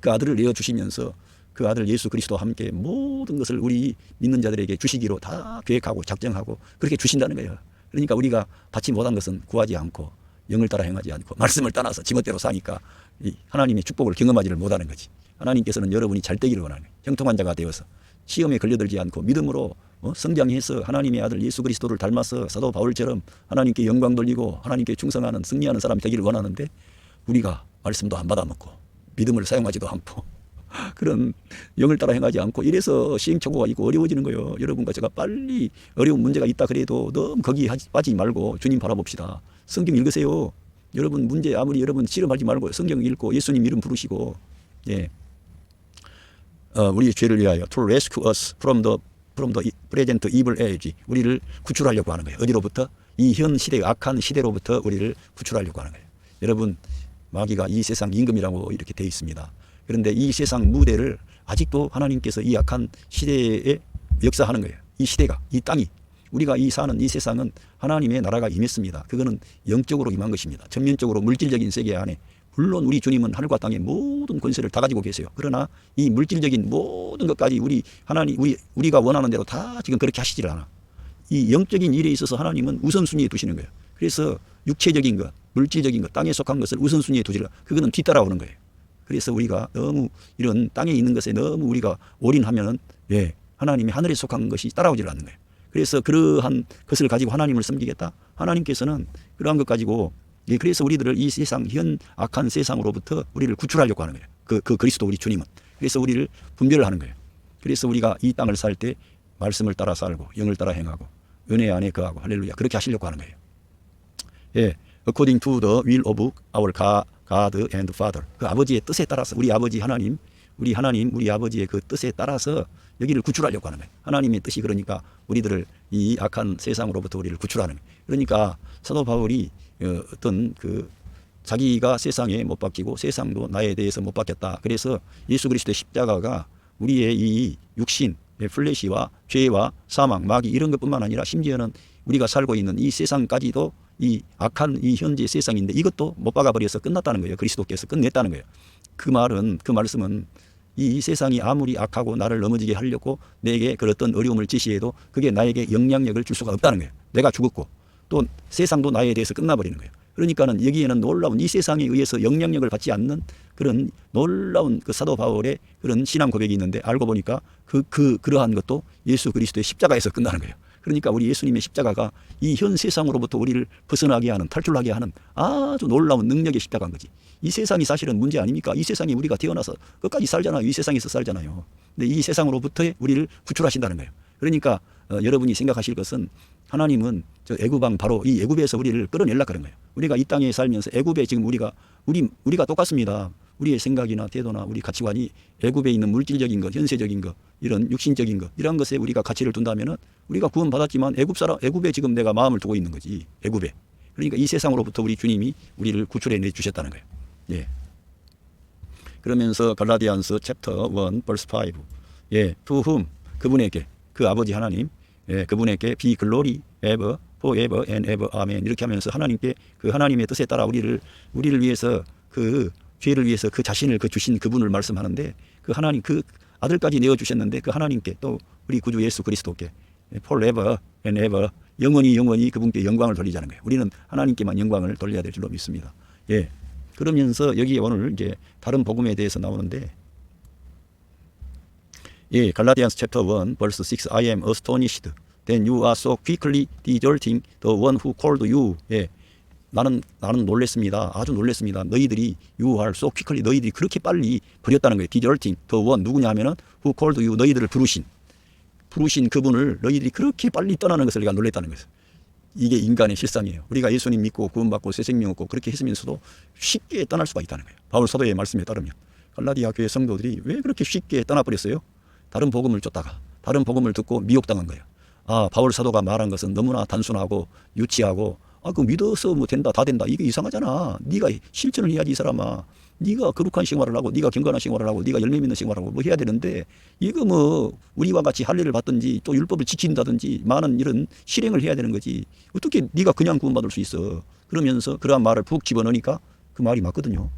그 아들을 내어주시면서 그 아들 예수 그리스도와 함께 모든 것을 우리 믿는 자들에게 주시기로 다 계획하고 작정하고 그렇게 주신다는 거예요. 그러니까 우리가 받지 못한 것은 구하지 않고 영을 따라 행하지 않고 말씀을 따라서 지멋대로 사니까 이 하나님의 축복을 경험하지를 못하는 거지. 하나님께서는 여러분이 잘 되기를 원하는 거예요. 형통한 자가 되어서 시험에 걸려들지 않고 믿음으로 성장해서 하나님의 아들 예수 그리스도를 닮아서 사도 바울처럼 하나님께 영광 돌리고 하나님께 충성하는 승리하는 사람이 되기를 원하는데 우리가 말씀도 안 받아먹고 믿음을 사용하지도 않고 그런 영을 따라 행하지 않고 이래서 시행착오가 있고 어려워지는 거예요. 여러분과 제가 빨리 어려운 문제가 있다 그래도 너무 거기에 빠지지 말고 주님 바라봅시다. 성경 읽으세요. 여러분 문제 아무리 여러분 씨름하지 말고 성경 읽고 예수님 이름 부르시고 예. 우리의 죄를 위하여 to rescue us from the present evil age. 우리를 구출하려고 하는 거예요. 어디로부터? 이 현 시대의 악한 시대로부터 우리를 구출하려고 하는 거예요. 여러분 마귀가 이 세상 임금이라고 이렇게 되어 있습니다. 그런데 이 세상 무대를 아직도 하나님께서 이 악한 시대에 역사하는 거예요. 이 시대가, 이 땅이, 우리가 이 사는 이 세상은 하나님의 나라가 임했습니다. 그거는 영적으로 임한 것입니다. 전면적으로 물질적인 세계 안에 물론 우리 주님은 하늘과 땅의 모든 권세를 다 가지고 계세요. 그러나 이 물질적인 모든 것까지 우리가 원하는 대로 다 지금 그렇게 하시질 않아. 이 영적인 일에 있어서 하나님은 우선순위에 두시는 거예요. 그래서 육체적인 것, 물질적인 것, 땅에 속한 것을 우선순위에 두지라. 그거는 뒤따라오는 거예요. 그래서 우리가 너무 이런 땅에 있는 것에 너무 우리가 올인하면은 하나님이 하늘에 속한 것이 따라오질 않는 거예요. 그래서 그러한 것을 가지고 하나님을 섬기겠다. 하나님께서는 그러한 것 가지고 그래서 우리들을 이 세상 현 악한 세상으로부터 우리를 구출하려고 하는 거예요. 그 그리스도 우리 주님은. 그래서 우리를 분별을 하는 거예요. 그래서 우리가 이 땅을 살 때 말씀을 따라 살고 영을 따라 행하고 은혜 안에 거하고 할렐루야 그렇게 하시려고 하는 거예요. According to the will of our God and Father. 그 아버지의 뜻에 따라서 우리 아버지 하나님, 우리 아버지의 그 뜻에 따라서 여기를 구출하려고 하는 거예요. 하나님의 뜻이 그러니까 우리들을 이 악한 세상으로부터 우리를 구출하는 거예요. 그러니까 사도 바울이 어떤 자기가 세상에 못 박히고 세상도 나에 대해서 못 박혔다. 그래서 예수 그리스도의 십자가가 우리의 이 육신, 플래시와 죄와 사망, 마귀 이런 것뿐만 아니라 심지어는 우리가 살고 있는 이 세상까지도 이 악한 이 현재 세상인데 이것도 못 박아버려서 끝났다는 거예요. 그리스도께서 끝냈다는 거예요. 그 말씀은 이 세상이 아무리 악하고 나를 넘어지게 하려고 내게 그 어떤 어려움을 제시해도 그게 나에게 영향력을 줄 수가 없다는 거예요. 내가 죽었고 또 세상도 나에 대해서 끝나버리는 거예요. 그러니까는 여기에는 놀라운 이 세상에 의해서 영향력을 받지 않는 그런 놀라운 그 사도 바울의 그런 신앙 고백이 있는데 알고 보니까 그러한 것도 예수 그리스도의 십자가에서 끝나는 거예요. 그러니까 우리 예수님의 십자가가 이 현 세상으로부터 우리를 벗어나게 하는 탈출하게 하는 아주 놀라운 능력의 십자가인 거지. 이 세상이 사실은 문제 아닙니까? 이 세상에 우리가 태어나서 끝까지 살잖아요. 이 세상에서 살잖아요. 근데 이 세상으로부터 우리를 구출하신다는 거예요. 그러니까 여러분이 생각하실 것은 하나님은 저 애굽왕 바로 이 애굽에서 우리를 끌어내려고 그런 거예요. 우리가 이 땅에 살면서 애굽에 지금 우리가 똑같습니다. 우리의 생각이나 태도나 우리 가치관이 애굽에 있는 물질적인 것, 현세적인 것, 이런 육신적인 것, 이런 것에 우리가 가치를 둔다면은 우리가 구원받았지만 애굽에 지금 내가 마음을 두고 있는 거지. 애굽에. 그러니까 이 세상으로부터 우리 주님이 우리를 구출해 내 주셨다는 거예요. 예. 그러면서 갈라디안스 챕터 1 벌스 5. 예. To whom 그분에게 그 아버지 하나님 예, 그분에게 be glory ever forever and ever amen 이렇게 하면서 하나님께 그 하나님의 뜻에 따라 우리를 위해서 그 죄를 위해서 그 자신을 그 주신 그분을 말씀하는데 그 하나님 그 아들까지 내어 주셨는데 그 하나님께 또 우리 구주 예수 그리스도께 forever and ever 영원히 그분께 영광을 돌리자는 거예요. 우리는 하나님께만 영광을 돌려야 될 줄로 믿습니다. 예. 그러면서 여기 오늘 이제 다른 복음에 대해서 나오는데 예, 갈라디안스 챕터 1 벌스 6 I am astonished then you are so quickly deserting the one who called you. 예. 나는 놀랬습니다. 아주 놀랬습니다. 너희들이 you are so quickly 너희들이 그렇게 빨리 버렸다는 거예요. deserting the one 누구냐 하면은 who called you 너희들을 부르신 그분을 너희들이 그렇게 빨리 떠나는 것을 내가 놀랬다는 거예요. 이게 인간의 실상이에요. 우리가 예수님 믿고 구원받고 새 생명 얻고 그렇게 했으면서도 쉽게 떠날 수가 있다는 거예요. 바울 사도의 말씀에 따르면 갈라디아 교회 성도들이 왜 그렇게 쉽게 떠나버렸어요? 다른 복음을 쫓다가 다른 복음을 듣고 미혹당한 거예요. 아, 바울 사도가 말한 것은 너무나 단순하고 유치하고 그 믿어서 뭐 된다 다 된다 이게 이상하잖아. 네가 실천을 해야지 이 사람아. 네가 거룩한 생활을 하고 네가 경건한 생활을 하고 네가 열매 맺는 생활을 하고 뭐 해야 되는데 이거 뭐 우리와 같이 할례를 받든지 또 율법을 지킨다든지 많은 이런 실행을 해야 되는 거지. 어떻게 네가 그냥 구원받을 수 있어. 그러면서 그러한 말을 푹 집어넣으니까 그 말이 맞거든요.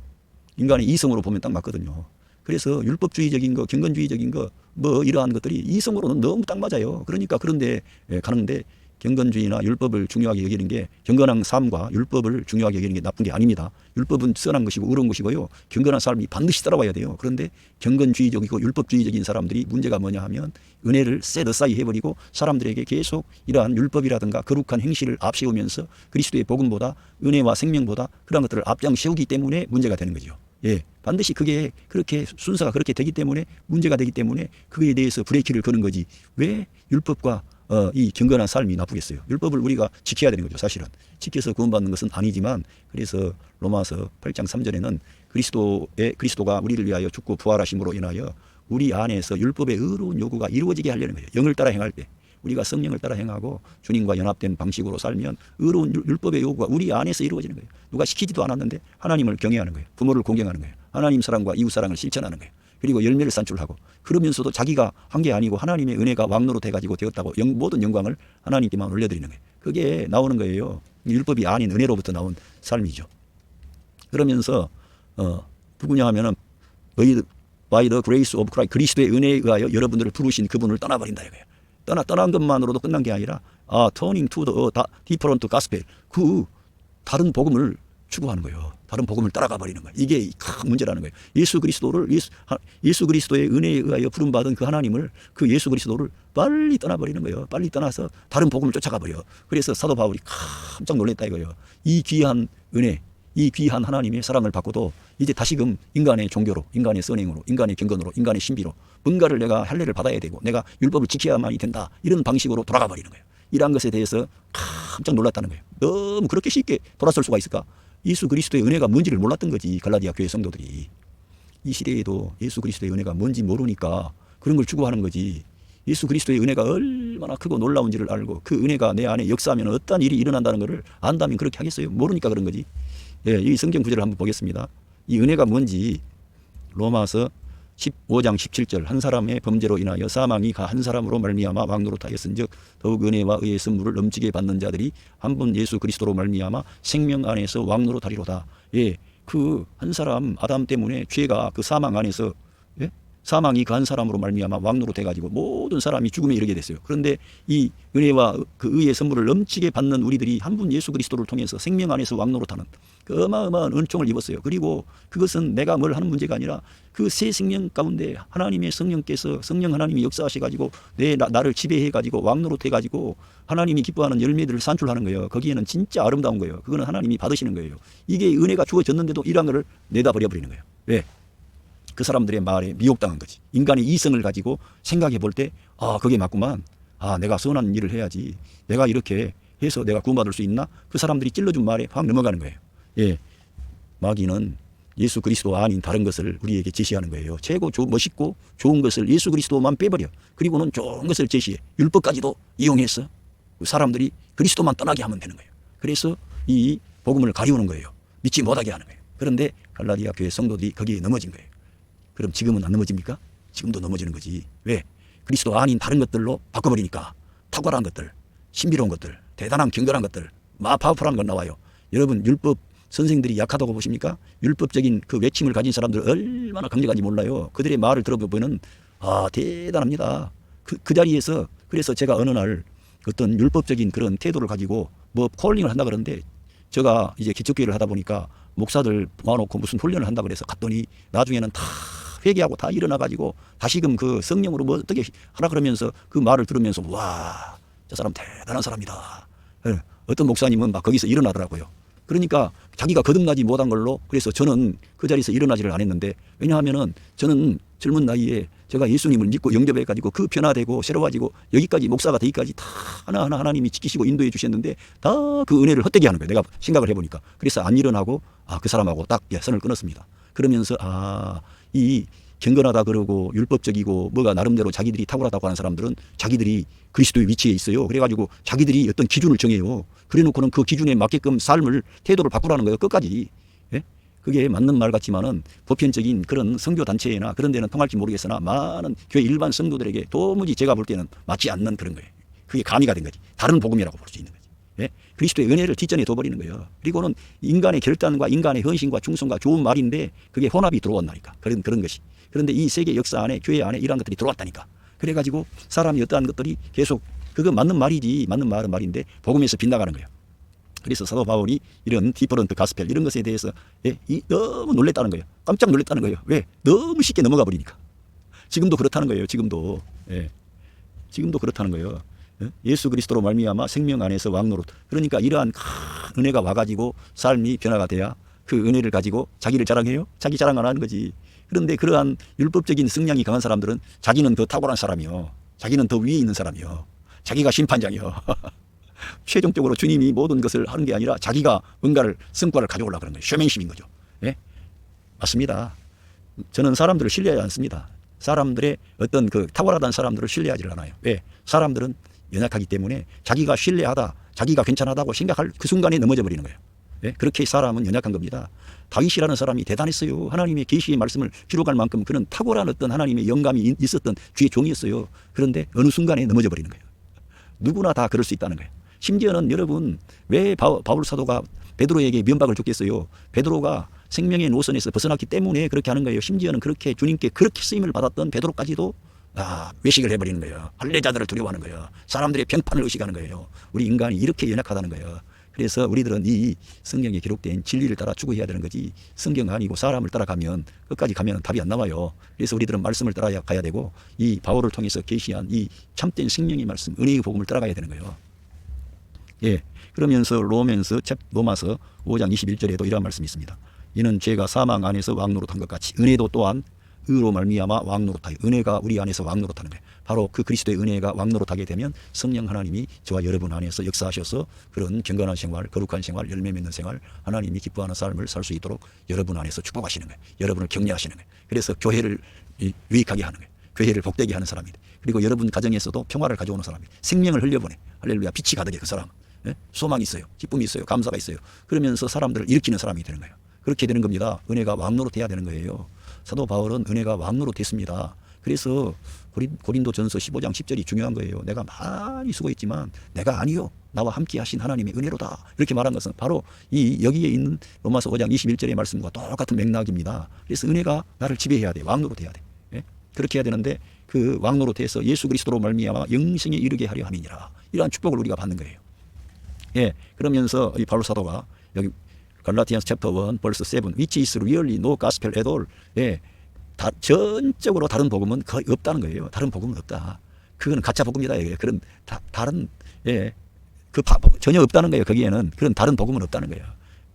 인간의 이성으로 보면 딱 맞거든요. 그래서 율법주의적인 거 경건주의적인 거 뭐 이러한 것들이 이성으로는 너무 딱 맞아요. 그러니까 그런데 가는데 경건주의나 율법을 중요하게 여기는 게 경건한 삶과 율법을 중요하게 여기는 게 나쁜 게 아닙니다. 율법은 선한 것이고 의로운 것이고요. 경건한 삶이 반드시 따라와야 돼요. 그런데 경건주의적이고 율법주의적인 사람들이 문제가 뭐냐 하면 은혜를 셋 어사이 해버리고 사람들에게 계속 이러한 율법이라든가 거룩한 행실을 앞세우면서 그리스도의 복음보다 은혜와 생명보다 그런 것들을 앞장세우기 때문에 문제가 되는 거죠. 예, 반드시 그게 그렇게 순서가 그렇게 되기 때문에 문제가 되기 때문에 그거에 대해서 브레이크를 거는 거지. 왜 율법과 이 경건한 삶이 나쁘겠어요. 율법을 우리가 지켜야 되는 거죠. 사실은 지켜서 구원받는 것은 아니지만 그래서 로마서 8장 3절에는 그리스도가 우리를 위하여 죽고 부활하심으로 인하여 우리 안에서 율법의 의로운 요구가 이루어지게 하려는 거예요. 영을 따라 행할 때 우리가 성령을 따라 행하고 주님과 연합된 방식으로 살면 의로운 율법의 요구가 우리 안에서 이루어지는 거예요. 누가 시키지도 않았는데 하나님을 경외하는 거예요. 부모를 공경하는 거예요. 하나님 사랑과 이웃 사랑을 실천하는 거예요. 그리고 열매를 산출하고 그러면서도 자기가 한 게 아니고 하나님의 은혜가 왕노로 돼가지고 되었다고 모든 영광을 하나님께만 올려드리는 거예요. 그게 나오는 거예요. 율법이 아닌 은혜로부터 나온 삶이죠. 그러면서 누구냐 하면은 by the grace of Christ 그리스도의 은혜에 의하여 여러분들을 부르신 그분을 떠나버린다 이거예요. 떠난 것만으로도 끝난 게 아니라 turning to the different gospel 그 다른 복음을 추구하는 거예요. 다른 복음을 따라가 버리는 거예요. 이게 큰 문제라는 거예요. 예수 그리스도의 은혜에 의하여 부름받은 그 하나님을 그 예수 그리스도를 빨리 떠나버리는 거예요. 빨리 떠나서 다른 복음을 쫓아가 버려. 그래서 사도 바울이 깜짝 놀랐다 이거예요. 이 귀한 은혜, 이 귀한 하나님의 사랑을 받고도 이제 다시금 인간의 종교로, 인간의 선행으로, 인간의 경건으로, 인간의 신비로 뭔가를 내가 할례를 받아야 되고 내가 율법을 지켜야만이 된다. 이런 방식으로 돌아가 버리는 거예요. 이러한 것에 대해서 깜짝 놀랐다는 거예요. 너무 그렇게 쉽게 돌아설 수가 있을까? 예수 그리스도의 은혜가 뭔지를 몰랐던 거지. 갈라디아 교회 성도들이. 이 시대에도 예수 그리스도의 은혜가 뭔지 모르니까 그런 걸 추구하는 거지. 예수 그리스도의 은혜가 얼마나 크고 놀라운지를 알고 그 은혜가 내 안에 역사하면 어떤 일이 일어난다는 것을 안다면 그렇게 하겠어요? 모르니까 그런 거지. 예, 이 성경 구절을 한번 보겠습니다. 이 은혜가 뭔지 로마서 15장 17절 한 사람의 범죄로 인하여 사망이 한 사람으로 말미암아 왕노릇하였은즉 더욱 은혜와 의의 선물을 넘치게 받는 자들이 한 분 예수 그리스도로 말미암아 생명 안에서 왕노릇하리로다. 예, 그 한 사람 아담 때문에 죄가 그 사망 안에서 예? 사망이 그 한 사람으로 말미암아 왕노릇 해가지고 모든 사람이 죽음에 이르게 됐어요. 그런데 이 은혜와 그 의의 선물을 넘치게 받는 우리들이 한 분 예수 그리스도를 통해서 생명 안에서 왕노릇하는 그 어마어마한 은총을 입었어요. 그리고 그것은 내가 뭘 하는 문제가 아니라 그 새 생명 가운데 하나님의 성령께서 성령 하나님이 역사하셔가지고 나를 지배해가지고 왕노릇해가지고 하나님이 기뻐하는 열매들을 산출하는 거예요. 거기에는 진짜 아름다운 거예요. 그거는 하나님이 받으시는 거예요. 이게 은혜가 주어졌는데도 이런 거를 내다 버려버리는 거예요. 왜? 그 사람들의 말에 미혹당한 거지. 인간의 이성을 가지고 생각해 볼 때 그게 맞구만. 아, 내가 선한 일을 해야지. 내가 이렇게 해서 내가 구원받을 수 있나? 그 사람들이 찔러준 말에 확 넘어가는 거예요. 예, 마귀는 예수 그리스도 아닌 다른 것을 우리에게 제시하는 거예요. 최고 멋있고 좋은 것을 예수 그리스도만 빼버려. 그리고는 좋은 것을 제시해. 율법까지도 이용해서 사람들이 그리스도만 떠나게 하면 되는 거예요. 그래서 이 복음을 가리우는 거예요. 믿지 못하게 하는 거예요. 그런데 갈라디아 교회 성도들이 거기에 넘어진 거예요. 그럼 지금은 안 넘어집니까? 지금도 넘어지는 거지. 왜? 그리스도 아닌 다른 것들로 바꿔버리니까. 탁월한 것들, 신비로운 것들, 대단한 경건한 것들, 파워풀한 건 나와요. 여러분, 율법 선생들이 약하다고 보십니까? 율법적인 그 외침을 가진 사람들 얼마나 강력한지 몰라요. 그들의 말을 들어보면 대단합니다. 그 자리에서 그래서 제가 어느 날 어떤 율법적인 그런 태도를 가지고 뭐 콜링을 한다 그러는데 제가 이제 기초교회를 하다 보니까 목사들 모아놓고 무슨 훈련을 한다 그래서 갔더니 나중에는 다 회개하고 다 일어나가지고 다시금 그 성령으로 뭐 어떻게 하라 그러면서 그 말을 들으면서 와, 저 사람 대단한 사람이다. 어떤 목사님은 막 거기서 일어나더라고요. 그러니까 자기가 거듭나지 못한 걸로 그래서 저는 그 자리에서 일어나지를 안 했는데 왜냐하면은 저는 젊은 나이에 제가 예수님을 믿고 영접해가지고 그 변화되고 새로워지고 여기까지 목사가 되기까지 다 하나하나 하나님이 지키시고 인도해 주셨는데 다 그 은혜를 헛되게 하는 거예요. 내가 생각을 해보니까. 그래서 안 일어나고 그 사람하고 딱 선을 끊었습니다. 그러면서 이 경건하다 그러고 율법적이고 뭐가 나름대로 자기들이 탁월하다고 하는 사람들은 자기들이 그리스도의 위치에 있어요. 그래가지고 자기들이 어떤 기준을 정해요. 그래놓고는 그 기준에 맞게끔 삶을 태도를 바꾸라는 거예요. 끝까지. 예? 그게 맞는 말 같지만은 보편적인 그런 선교 단체나 그런 데는 통할지 모르겠으나 많은 교회 일반 성도들에게 도무지 제가 볼 때는 맞지 않는 그런 거예요. 그게 가미가 된 거지. 다른 복음이라고 볼 수 있는 거지. 예? 그리스도의 은혜를 뒷전에 둬버리는 거예요. 그리고는 인간의 결단과 인간의 헌신과 충성과 좋은 말인데 그게 혼합이 들어온다니까. 그런 것이. 그런데 이 세계 역사 안에 교회 안에 이런 것들이 들어왔다니까. 그래가지고 사람이 어떠한 것들이 계속 그거 맞는 말이지 맞는 말은 말인데 복음에서 빗나가는 거예요. 그래서 사도 바울이 이런 디퍼런트 가스펠 이런 것에 대해서 너무 놀랬다는 거예요. 깜짝 놀랐다는 거예요. 왜? 너무 쉽게 넘어가 버리니까. 지금도 그렇다는 거예요. 지금도. 지금도 그렇다는 거예요. 예수 그리스도로 말미암아 생명 안에서 왕노릇. 그러니까 이러한 큰 은혜가 와가지고 삶이 변화가 돼야 그 은혜를 가지고 자기를 자랑해요? 자기 자랑 안 하는 거지. 그런데 그러한 율법적인 성향이 강한 사람들은 자기는 더 탁월한 사람이요. 자기는 더 위에 있는 사람이요. 자기가 심판장이요. 최종적으로 주님이 모든 것을 하는 게 아니라 자기가 뭔가를 성과를 가져오려고 그러는 거예요. 쇼맨십인 거죠. 예? 맞습니다. 저는 사람들을 신뢰하지 않습니다. 사람들의 어떤 그 탁월하다는 사람들을 신뢰하지 않아요. 왜? 사람들은 연약하기 때문에 자기가 신뢰하다, 자기가 괜찮하다고 생각할 그 순간에 넘어져 버리는 거예요. 예? 그렇게 사람은 연약한 겁니다. 다윗이라는 사람이 대단했어요. 하나님의 계시의 말씀을 기록할 만큼 그는 탁월한 어떤 하나님의 영감이 있었던 주의 종이었어요. 그런데 어느 순간에 넘어져 버리는 거예요. 누구나 다 그럴 수 있다는 거예요. 심지어는 여러분 왜 바울 사도가 베드로에게 면박을 줬겠어요. 베드로가 생명의 노선에서 벗어났기 때문에 그렇게 하는 거예요. 심지어는 그렇게 주님께 그렇게 쓰임을 받았던 베드로까지도 외식을 해버리는 거예요. 할례자들을 두려워하는 거예요. 사람들의 평판을 의식하는 거예요. 우리 인간이 이렇게 연약하다는 거예요. 그래서 우리들은 이 성경에 기록된 진리를 따라 추구해야 되는 거지 성경 아니고 사람을 따라가면 끝까지 가면 답이 안 나와요. 그래서 우리들은 말씀을 따라야 가야 되고 이 바울을 통해서 계시한 이 참된 생명의 말씀 은혜의 복음을 따라가야 되는 거예요. 예, 그러면서 로마서 5장 21절에도 이런 말씀이 있습니다. 이는 죄가 사망 안에서 왕노릇한 것 같이 은혜도 또한 의로 말미암아 왕노릇하여 은혜가 우리 안에서 왕노릇하는 거예요. 바로 그 그리스도의 은혜가 왕노릇하게 되면 성령 하나님이 저와 여러분 안에서 역사하셔서 그런 경건한 생활, 거룩한 생활, 열매 맺는 생활, 하나님이 기뻐하는 삶을 살 수 있도록 여러분 안에서 축복하시는 거예요. 여러분을 격려하시는 거예요. 그래서 교회를 유익하게 하는 거예요. 교회를 복되게 하는 사람이 돼. 그리고 여러분 가정에서도 평화를 가져오는 사람이 생명을 흘려보내. 할렐루야. 빛이 가득해 그 사람은. 예? 소망이 있어요. 기쁨이 있어요. 감사가 있어요. 그러면서 사람들을 일으키는 사람이 되는 거예요. 그렇게 되는 겁니다. 은혜가 왕노릇해야 되는 거예요. 사도 바울은 은혜가 왕노릇했습니다. 그래서 고린도전서 15장 10절이 중요한 거예요. 내가 많이 수고했지만 내가 아니요 나와 함께 하신 하나님의 은혜로다. 이렇게 말한 것은 바로 이 여기에 있는 로마서 5장 21절의 말씀과 똑같은 맥락입니다. 그래서 은혜가 나를 지배해야 돼. 왕노릇해야 돼. 예? 그렇게 해야 되는데 그 왕노릇해서 예수 그리스도로 말미암아 영생에 이르게 하려 함이니라. 이러한 축복을 우리가 받는 거예요. 예, 그러면서 이 바울 사도가 여기 갈라티안스 챕터 1 벌스 7 which is really no gospel at all. 예, 전적으로 다른 복음은 거의 없다는 거예요. 다른 복음은 없다. 그건 가짜 복음이다. 그런 다른 전혀 없다는 거예요. 거기에는 그런 다른 복음은 없다는 거예요.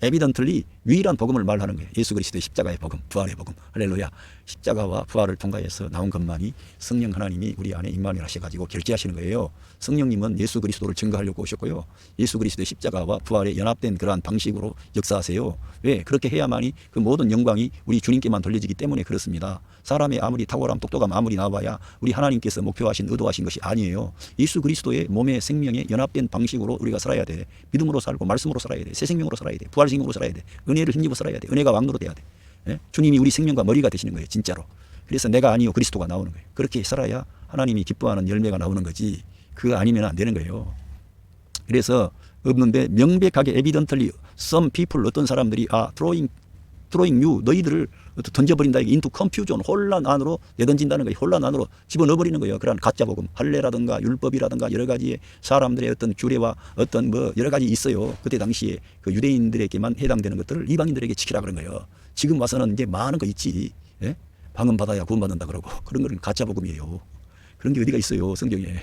에비던틀리 유일한 복음을 말하는 거예요. 예수 그리스도의 십자가의 복음, 부활의 복음. 할렐루야. 십자가와 부활을 통과해서 나온 것만이 성령 하나님이 우리 안에 임만을 하셔가지고 결제하시는 거예요. 성령님은 예수 그리스도를 증거하려고 오셨고요. 예수 그리스도의 십자가와 부활에 연합된 그러한 방식으로 역사하세요. 왜? 그렇게 해야만이 그 모든 영광이 우리 주님께만 돌려지기 때문에 그렇습니다. 사람의 아무리 탁월함 똑똑함 아무리 나와봐야 우리 하나님께서 목표하신 의도하신 것이 아니에요. 예수 그리스도의 몸의 생명에 연합된 방식으로 우리가 살아야 돼. 믿음으로 살고 말씀으로 살아야 돼. 새 생명으로 살아야 돼. 부활 생명으로 살아야 돼. 은혜를 힘입어 살아야 돼. 은혜가 왕노로 돼야 돼. 예? 주님이 우리 생명과 머리가 되시는 거예요. 진짜로. 그래서 내가 아니요 그리스도가 나오는 거예요. 그렇게 살아야 하나님이 기뻐하는 열매가 나오는 거지. 그거 아니면 안 되는 거예요. 그래서 없는데 명백하게 evidently some people 어떤 사람들이 throwing you 너희들을 던져버린다. into confusion 혼란 안으로 내던진다는 거예요. 혼란 안으로 집어넣어버리는 거예요. 그런 가짜 복음 할례라든가 율법이라든가 여러 가지의 사람들의 어떤 규례와 어떤 뭐 여러 가지 있어요. 그때 당시에 그 유대인들에게만 해당되는 것들을 이방인들에게 지키라 그런 거예요. 지금 와서는 이제 많은 거 있지. 예? 방언 받아야 구원받는다 그러고 그런 거는 가짜 복음이에요. 그런 게 어디가 있어요 성경에.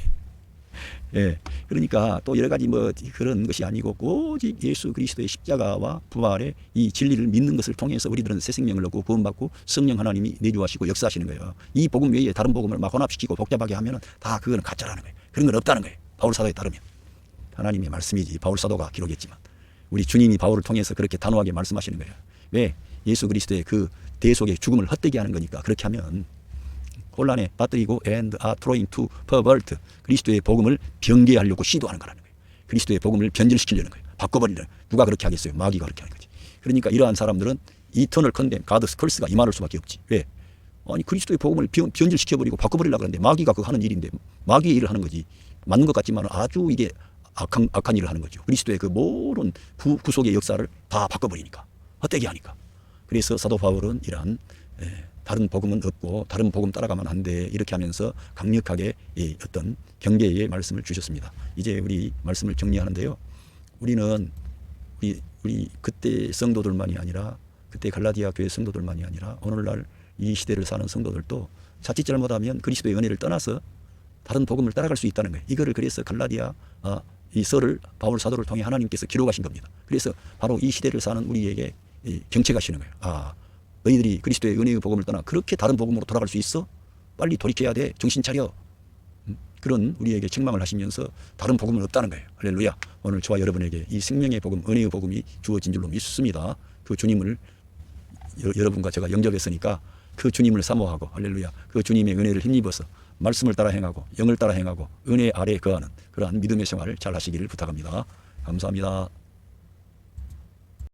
예, 그러니까 또 여러 가지 뭐 그런 것이 아니고 오직 예수 그리스도의 십자가와 부활의 이 진리를 믿는 것을 통해서 우리들은 새 생명을 얻고 구원받고 성령 하나님이 내주하시고 역사하시는 거예요. 이 복음 외에 다른 복음을 막 혼합시키고 복잡하게 하면은 다 그거는 가짜라는 거예요. 그런 건 없다는 거예요. 바울 사도에 따르면 하나님의 말씀이지 바울 사도가 기록했지만 우리 주님이 바울을 통해서 그렇게 단호하게 말씀하시는 거예요. 왜? 예수 그리스도의 그 대속의 죽음을 헛되게 하는 거니까. 그렇게 하면 혼란에 빠뜨리고 and are trying to pervert 그리스도의 복음을 변개하려고 시도하는 거라는 거예요. 그리스도의 복음을 변질시키려는 거예요. 바꿔버리려는 거예요. 누가 그렇게 하겠어요? 마귀가 그렇게 하는 거지. 그러니까 이러한 사람들은 eternal condemn, God's curse가 임할 수밖에 없지. 왜? 아니 그리스도의 복음을 변질시켜버리고 바꿔버리려고 하는데 마귀가 그거 하는 일인데 마귀의 일을 하는 거지. 맞는 것 같지만 아주 이게 악한 일을 하는 거죠. 그리스도의 그 모든 구속의 역사를 다 바꿔버리니까 헛되게 하니까. 그래서 사도 바울은 이러한 다른 복음은 없고 다른 복음 따라가면 안 돼 이렇게 하면서 강력하게 이 어떤 경계의 말씀을 주셨습니다. 이제 우리 말씀을 정리하는데요. 우리는 우리 그때 성도들만이 아니라 그때 갈라디아 교회 성도들만이 아니라 오늘날 이 시대를 사는 성도들도 자칫 잘못하면 그리스도의 은혜를 떠나서 다른 복음을 따라갈 수 있다는 거예요. 이거를 그래서 갈라디아 이 서를 바울 사도를 통해 하나님께서 기록하신 겁니다. 그래서 바로 이 시대를 사는 우리에게 경책하시는 거예요. 너희들이 그리스도의 은혜의 복음을 떠나 그렇게 다른 복음으로 돌아갈 수 있어? 빨리 돌이켜야 돼. 정신 차려. 그런 우리에게 책망을 하시면서 다른 복음은 없다는 거예요. 할렐루야. 오늘 저와 여러분에게 이 생명의 복음, 은혜의 복음이 주어진 줄로 믿습니다. 그 주님을 여러분과 제가 영접했으니까 그 주님을 사모하고 할렐루야. 그 주님의 은혜를 힘입어서 말씀을 따라 행하고 영을 따라 행하고 은혜 아래 거하는 그러한 믿음의 생활을 잘 하시기를 부탁합니다. 감사합니다.